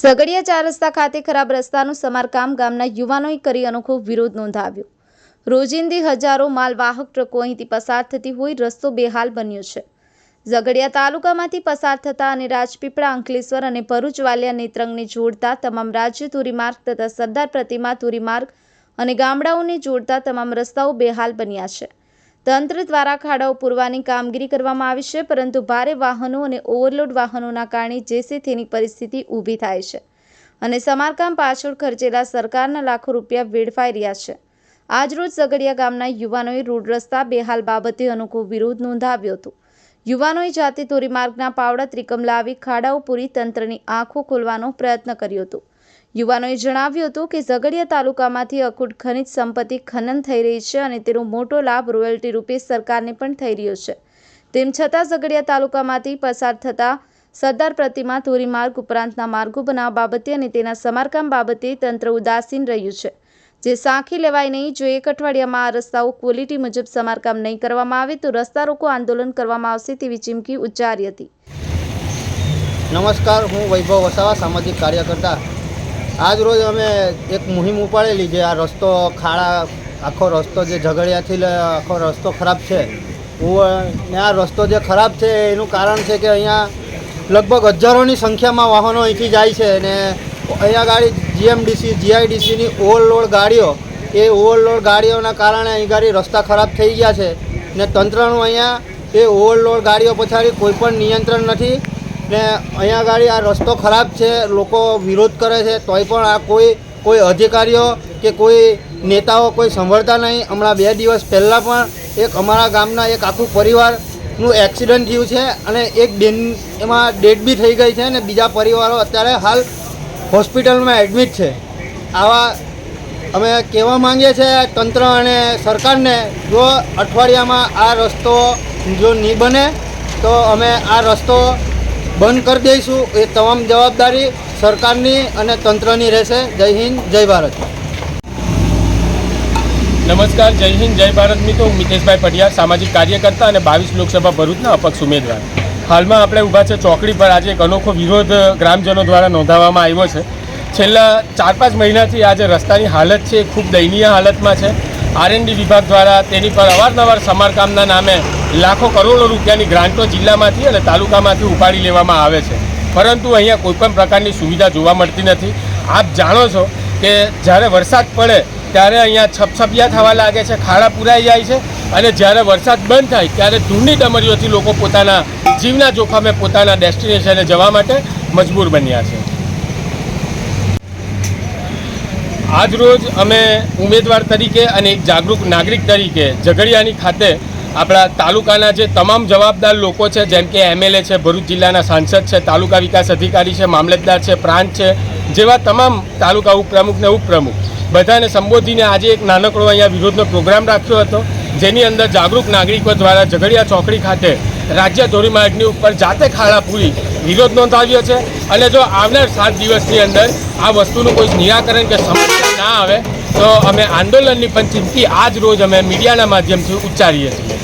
ઝઘડિયા ચાર રસ્તા ખાતે ખરાબ રસ્તાનું સમારકામ ગામના યુવાનોએ કરી અનોખો વિરોધ નોંધાવ્યો। રોજિંદી હજારો માલવાહક ટ્રકો અહીંથી પસાર થતી હોય રસ્તો બેહાલ બન્યો છે। ઝઘડિયા તાલુકામાંથી પસાર થતા અને રાજપીપળા, અંકલેશ્વર અને ભરૂચ વાલિયા નેત્રંગને જોડતા તમામ રાજ્ય ધોરીમાર્ગ તથા સરદાર પ્રતિમા ધોરીમાર્ગ અને ગામડાઓને જોડતા તમામ રસ્તાઓ બેહાલ બન્યા છે। તંત્ર દ્વારા ખાડાઓ પૂરવાની કામગીરી કરવામાં આવી છે, પરંતુ ભારે વાહનો અને ઓવરલોડ વાહનોના કારણે જેસે તેની પરિસ્થિતિ ઊભી થાય છે અને સમારકામ પાછળ ખર્ચેલા સરકારના લાખો રૂપિયા વેડફાઈ રહ્યા છે। આજરોજ ઝઘડિયા ગામના યુવાનોએ રોડ રસ્તા બેહાલ બાબતે અનોખો વિરોધ નોંધાવ્યો હતો। યુવાનોએ જાતે ધોરીમાર્ગના પાવડા ત્રિકમ લાવી ખાડાઓ પૂરી તંત્રની આંખો ખોલવાનો પ્રયત્ન કર્યો હતો। યુવાનોએ જણાવ્યું હતું કે ઝઘડિયા તાલુકામાંથી અખૂટ ખનિજ સંપત્તિ ખનન થઈ રહી છે અને તેનો મોટો લાભ રોયલ્ટી રૂપે સરકારને પણ થઈ રહ્યો છે। તેમ છતાં ઝઘડિયા તાલુકામાંથી પસાર થતા સરદાર પ્રતિમા ધોરીમાર્ગ ઉપરાંતના માર્ગો બનાવવા બાબતે અને તેના સમારકામ બાબતે તંત્ર ઉદાસીન રહ્યું છે, જે સાંખી લેવાય નહીં। જો એક અઠવાડિયામાં આ રસ્તાઓ ક્વોલિટી મુજબ સમારકામ નહીં કરવામાં આવે તો રસ્તા રોકો આંદોલન કરવામાં આવશે તેવી ચીમકી ઉચ્ચારી હતી। નમસ્કાર, હું વૈભવ વસાવા, સામાજિક કાર્યકર્તા। આજ રોજ અમે એક મુહિમ ઉપાડેલી છે। આ રસ્તો ખાડા આખો રસ્તો જે ઝઘડિયાથી આખો રસ્તો ખરાબ છે ને આ રસ્તો જે ખરાબ છે એનું કારણ છે કે અહીંયા લગભગ હજારોની સંખ્યામાં વાહનો અહીંથી જાય છે ને અહીંયા ગાડી જીએમડીસી જીઆઈડીસીની ઓવરલોડ ગાડીઓ એ ઓવરલોડ ગાડીઓના કારણે અહીં ગાડી રસ્તા ખરાબ થઈ ગયા છે ને તંત્રનું અહીંયા એ ઓવરલોડ ગાડીઓ પછાડી કોઈ પણ નિયંત્રણ નથી ને અહીંયા ગાડી આ રસ્તો ખરાબ છે, લોકો વિરોધ કરે છે તોય પણ આ કોઈ અધિકારીઓ કે કોઈ નેતાઓ કોઈ સંભળતા નહીં। હમણાં 2 દિવસ પહેલાં પણ એક અમારા ગામના એક આખું પરિવારનું એક્સિડન્ટ થયું છે અને એક બેન એમાં ડેડ બી થઈ ગઈ છે અને બીજા પરિવારો અત્યારે હાલ હોસ્પિટલમાં એડમિટ છે। આવા અમે કહેવા માંગીએ છીએ તંત્ર અને સરકારને, જો અઠવાડિયામાં આ રસ્તો જો નહીં બને તો અમે આ રસ્તો બંધ કરી દઈશું। એ તમામ જવાબદારી સરકારની અને તંત્રની રહેશે। જય હિન્દ, જય ભારત। નમસ્કાર, જય હિન્દ, જય ભારત મિત્રો। હું મિતેશભાઈ પઢિયાર, સામાજિક કાર્યકર્તા અને 22 લોકસભા ભરૂચના અપક્ષ ઉમેદવાર। હાલમાં આપણે ઊભા છે ચોકડી પર। આજે એક અનોખો વિરોધ ગ્રામજનો દ્વારા નોંધાવવામાં આવ્યો છે। છેલ્લા 4-5 મહિનાથી આજે રસ્તાની હાલત છે ખૂબ દયનીય હાલતમાં છે। આરએનડી વિભાગ દ્વારા તેની પર અવારનવાર સમારકામના નામે લાખો કરોડો રૂપિયાની ગ્રાન્ટો જિલ્લામાંથી અને તાલુકામાંથી ઉપાડી લેવામાં આવે છે, પરંતુ અહીંયા કોઈપણ પ્રકારની સુવિધા જોવા મળતી નથી। આપ જાણો છો કે જ્યારે વરસાદ પડે ત્યારે અહીંયા છપછપિયા થવા લાગે છે, ખાડા પૂરાઈ જાય છે અને જ્યારે વરસાદ બંધ થાય ત્યારે ધૂળની ડમરીઓથી લોકો પોતાના જીવના જોખમે પોતાના ડેસ્ટિનેશને જવા માટે મજબૂર બન્યા છે। આજ રોજ અમે ઉમેદવાર તરીકે અને એક જાગૃત નાગરિક તરીકે ઝઘડિયાની ખાતે આપણા તાલુકાના જે તમામ જવાબદાર લોકો છે, જેમ કે એમએલએ છે, ભરૂચ જિલ્લાના સાંસદ છે, તાલુકા વિકાસ અધિકારી છે, મામલતદાર છે, પ્રાંત છે, જેવા તમામ તાલુકા ઉપપ્રમુખ ને ઉપપ્રમુખ બધાને સંબોધીને આજે એક નાનકડો અહીંયા વિરોધનો પ્રોગ્રામ રાખ્યો હતો, જેની અંદર જાગૃત નાગરિકો દ્વારા ઝઘડિયા ચોકડી ખાતે રાજ્ય ધોરીમાર્ગની ઉપર જાતે ખાડા પૂરી વિરોધ નોંધાવ્યો છે। અને જો આવનાર 7 દિવસની અંદર આ વસ્તુનું કોઈ નિરાકરણ કે સમસ્યા ના આવે તો અમે આંદોલનની પણ ચીમકી આજ રોજ અમે મીડિયાના માધ્યમથી ઉચ્ચારીએ છીએ।